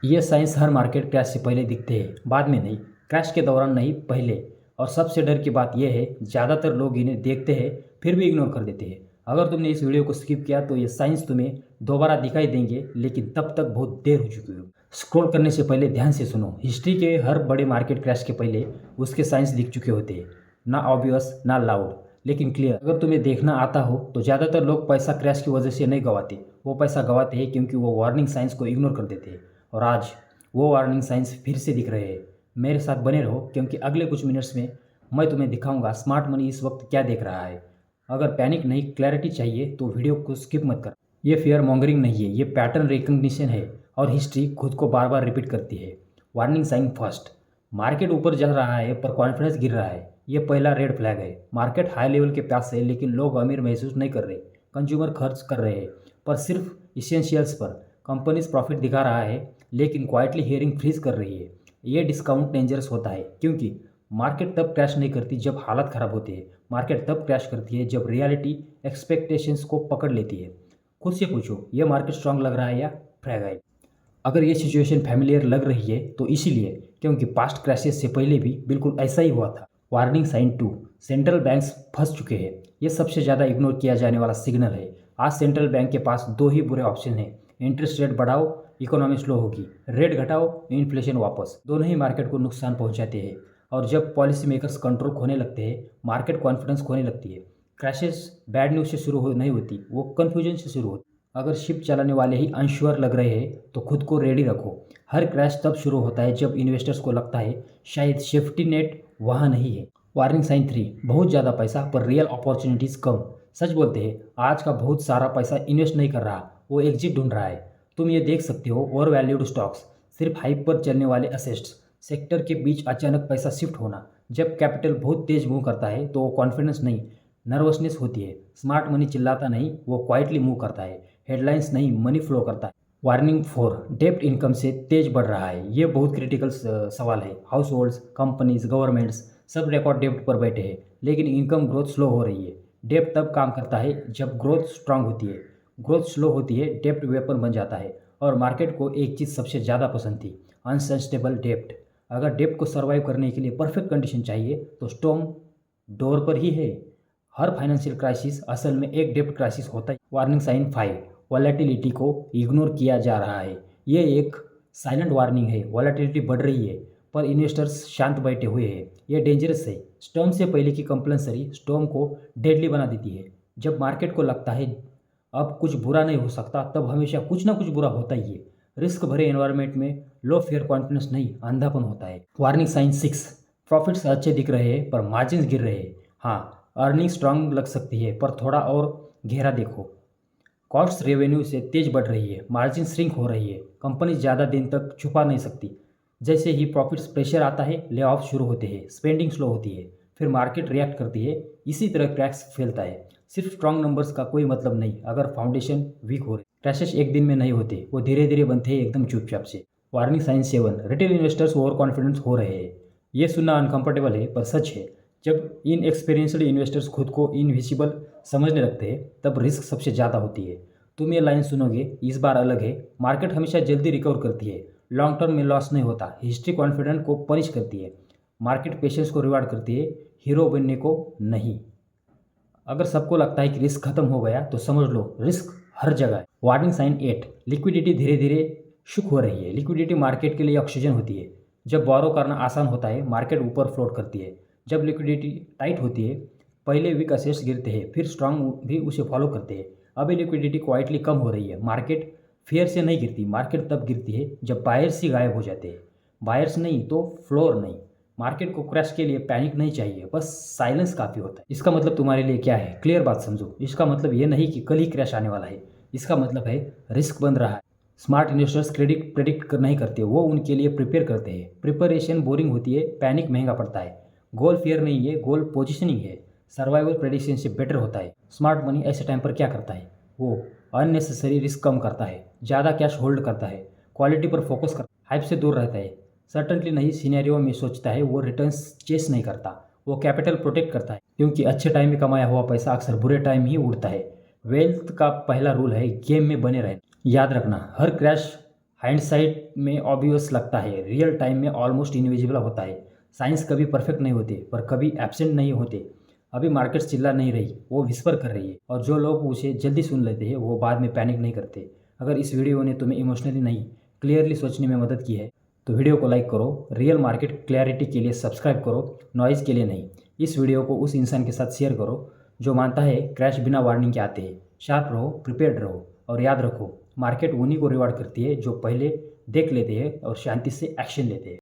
ये साइंस हर market crash से पहले दिखते हैं, बाद में नहीं। क्रैश के दौरान नहीं, पहले। और सबसे डर की बात यह है, ज़्यादातर लोग इन्हें देखते हैं फिर भी इग्नोर कर देते हैं। अगर तुमने इस वीडियो को स्किप किया तो ये साइंस तुम्हें दोबारा दिखाई देंगे, लेकिन तब तक बहुत देर हो चुकी हो। स्क्रॉल करने से पहले ध्यान से सुनो। हिस्ट्री के हर बड़े मार्केट क्रैश के पहले उसके साइंस दिख चुके होते हैं। ना ऑब्वियस, ना लाउड, लेकिन क्लियर। अगर तुम्हें देखना आता हो तो ज़्यादातर लोग पैसा क्रैश की वजह से नहीं गंवाते। वो पैसा गंवाते हैं क्योंकि वो वार्निंग साइंस को इग्नोर कर देते हैं। और आज वो वार्निंग साइंस फिर से दिख रहे हैं। मेरे साथ बने रहो, क्योंकि अगले कुछ मिनट्स में मैं तुम्हें दिखाऊंगा स्मार्ट मनी इस वक्त क्या देख रहा है। अगर पैनिक नहीं, क्लैरिटी चाहिए तो वीडियो को स्किप मत कर। ये फियर मॉन्गरिंग नहीं है, ये पैटर्न रिकग्निशन है। और हिस्ट्री खुद को बार बार रिपीट करती है। Warning sign first. मार्केट ऊपर चल रहा है पर कॉन्फिडेंस गिर रहा है। ये पहला रेड फ्लैग है। मार्केट हाई लेवल के पास है, लेकिन लोग अमीर महसूस नहीं कर रहे। कंज्यूमर खर्च कर रहे हैं, पर सिर्फ इसेंशियल्स पर। कंपनीज प्रॉफिट दिखा रहा है, लेकिन क्वाइटली हियरिंग फ्रीज कर रही है। ये डिस्काउंट डेंजरस होता है, क्योंकि मार्केट तब क्रैश नहीं करती जब हालत खराब होती है। मार्केट तब क्रैश करती है जब रियलिटी एक्सपेक्टेशंस को पकड़ लेती है। खुद से पूछो, ये मार्केट स्ट्रांग लग रहा है या फ्रैगाइल। अगर ये सिचुएशन फैमिलियर लग रही है तो इसीलिए क्योंकि पास्ट क्रैशेस से पहले भी बिल्कुल ऐसा ही हुआ था। Warning sign 2। सेंट्रल बैंक्स फंस चुके हैं। ये सबसे ज़्यादा इग्नोर किया जाने वाला सिग्नल है। आज सेंट्रल बैंक के पास दो ही बुरे ऑप्शन हैं। इंटरेस्ट रेट बढ़ाओ, इकोनॉमी स्लो होगी। रेट घटाओ, इन्फ्लेशन वापस। दोनों ही मार्केट को नुकसान पहुंचाते हैं। और जब पॉलिसी मेकर्स कंट्रोल खोने लगते हैं, मार्केट कॉन्फिडेंस खोने लगती है। क्रैशेस बैड न्यूज़ से शुरू हो नहीं होती, वो कन्फ्यूजन से शुरू होती। अगर शिप चलाने वाले ही अनश्योर लग रहे हैं तो खुद को रेडी रखो। हर क्रैश तब शुरू होता है जब इन्वेस्टर्स को लगता है शायद सेफ्टी नेट वहाँ नहीं है। Warning sign 3। बहुत ज़्यादा पैसा पर रियल अपॉर्चुनिटीज़ कम। सच बोलते हैं, आज का बहुत सारा पैसा इन्वेस्ट नहीं कर रहा, वो एग्जिट ढूंढ रहा है। तुम ये देख सकते हो, ओवर वैल्यूड स्टॉक्स, सिर्फ हाइप पर चलने वाले असेट्स, सेक्टर के बीच अचानक पैसा शिफ्ट होना। जब कैपिटल बहुत तेज मूव करता है तो वो कॉन्फिडेंस नहीं, नर्वसनेस होती है। स्मार्ट मनी चिल्लाता नहीं, वो क्वाइटली मूव करता है। हेडलाइंस नहीं, मनी फ्लो करता है। वार्निंग 4। डेप्ट इनकम से तेज बढ़ रहा है। ये बहुत क्रिटिकल सवाल है। हाउस होल्ड्स, कंपनीज, गवर्नमेंट्स सब रिकॉर्ड डेप्ट पर बैठे हैं, लेकिन इनकम ग्रोथ स्लो हो रही है। डेप्ट तब काम करता है जब ग्रोथ स्ट्रांग होती है। ग्रोथ स्लो होती है, डेप्ट वेपन बन जाता है। और मार्केट को एक चीज़ सबसे ज़्यादा पसंद थी, अनसस्टेनेबल डेप्ट। अगर डेप्ट को सर्वाइव करने के लिए परफेक्ट कंडीशन चाहिए तो स्टॉर्म डोर पर ही है। हर फाइनेंशियल क्राइसिस असल में एक डेप्ट क्राइसिस होता है। Warning sign 5। वॉलेटिलिटी को इग्नोर किया जा रहा है। ये एक साइलेंट वार्निंग है। वॉलेटिलिटी बढ़ रही है पर इन्वेस्टर्स शांत बैठे हुए हैं। ये डेंजरस है। स्टॉर्म से पहले की कंपल्सरी स्टॉर्म को डेडली बना देती है। जब मार्केट को लगता है अब कुछ बुरा नहीं हो सकता, तब हमेशा कुछ ना कुछ बुरा होता ही है। रिस्क भरे एनवायरनमेंट में लो फेयर कॉन्फिडेंस नहीं, अंधापन होता है। Warning sign 6। प्रॉफिट्स अच्छे दिख रहे हैं पर मार्जिन गिर रहे हैं। हाँ, अर्निंग स्ट्रांग लग सकती है पर थोड़ा और गहरा देखो। कॉस्ट रेवेन्यू से तेज बढ़ रही है, मार्जिन श्रिंक हो रही है। कंपनी ज़्यादा दिन तक छुपा नहीं सकती। जैसे ही प्रॉफिट्स प्रेशर आता है, ले ऑफ शुरू होते हैं, स्पेंडिंग स्लो होती है, फिर मार्केट रिएक्ट करती है। इसी तरह क्रैक्स फैलता है। सिर्फ स्ट्रांग नंबर्स का कोई मतलब नहीं अगर फाउंडेशन वीक हो रही। क्रैशेस एक दिन में नहीं होते, वो धीरे धीरे बनते हैं, एकदम चुपचाप से। Warning sign 7। Retail investors over confidence हो रहे हैं। ये सुनना अनकंफर्टेबल है पर सच है। जब इन एक्सपीरियंसड इन्वेस्टर्स खुद को इनविजिबल समझने लगते हैं, तब रिस्क सबसे ज़्यादा होती है। तुम ये लाइन सुनोगे, इस बार अलग है। मार्केट हमेशा जल्दी रिकवर करती है, लॉन्ग टर्म में लॉस नहीं होता। हिस्ट्री कॉन्फिडेंट को पनिश करती है, मार्केट पेशेंस को रिवार्ड करती है, हीरो बनने को नहीं। अगर सबको लगता है कि रिस्क खत्म हो गया तो समझ लो रिस्क हर जगह है। Warning sign 8। लिक्विडिटी धीरे धीरे शुक हो रही है। लिक्विडिटी मार्केट के लिए ऑक्सीजन होती है। जब बोरो करना आसान होता है, मार्केट ऊपर फ्लोट करती है। जब लिक्विडिटी टाइट होती है, पहले वीक असेट्स गिरते हैं, फिर स्ट्रांग भी उसे फॉलो करते हैं। अभी लिक्विडिटी क्वाइटली कम हो रही है। मार्केट फेयर से नहीं गिरती, मार्केट तब गिरती है जब बायर्स ही गायब हो जाते हैं। बायर्स नहीं तो फ्लोर नहीं। मार्केट को क्रैश के लिए पैनिक नहीं चाहिए, बस साइलेंस काफ़ी होता है। इसका मतलब तुम्हारे लिए क्या है, क्लियर बात समझो। इसका मतलब ये नहीं कि कल ही क्रैश आने वाला है। इसका मतलब है रिस्क बन रहा है। स्मार्ट इन्वेस्टर्स क्रेडिट प्रेडिक्ट नहीं करते, वो उनके लिए प्रिपेयर करते हैं। प्रिपरेशन बोरिंग होती है, पैनिक महंगा पड़ता है। गोल फेयर नहीं है, गोल पोजिशनिंग है। सर्वाइवल प्रेडिक्शन से बेटर होता है। स्मार्ट मनी ऐसे टाइम पर क्या करता है, वो अननेसेसरी रिस्क कम करता है, ज़्यादा कैश होल्ड करता है, क्वालिटी पर फोकस करता है, हाइप से दूर रहता है, सर्टनली नहीं सिनेरियो में सोचता है। वो रिटर्न्स चेस नहीं करता, वो कैपिटल प्रोटेक्ट करता है, क्योंकि अच्छे टाइम में कमाया हुआ पैसा अक्सर बुरे टाइम ही उड़ता है। वेल्थ का पहला रूल है गेम में बने रहना। याद रखना, हर क्रैश हाइंडसाइट में ऑब्वियस लगता है, रियल टाइम में ऑलमोस्ट इनविजिबल होता है। साइंस कभी परफेक्ट नहीं होते पर कभी एब्सेंट नहीं होते। अभी मार्केट चिल्ला नहीं रही, वो विस्पर कर रही है, और जो लोग उसे जल्दी सुन लेते हैं वो बाद में पैनिक नहीं करते। अगर इस वीडियो ने तुम्हें इमोशनली नहीं, क्लियरली सोचने में मदद की है तो वीडियो को लाइक करो, रियल मार्केट क्लैरिटी के लिए सब्सक्राइब करो, नॉइज़ के लिए नहीं। इस वीडियो को उस इंसान के साथ शेयर करो जो मानता है क्रैश बिना वार्निंग के आते हैं। शार्प रहो, प्रिपेयर्ड रहो, और याद रखो, मार्केट उन्हीं को रिवार्ड करती है जो पहले देख लेते हैं और शांति से एक्शन लेते हैं।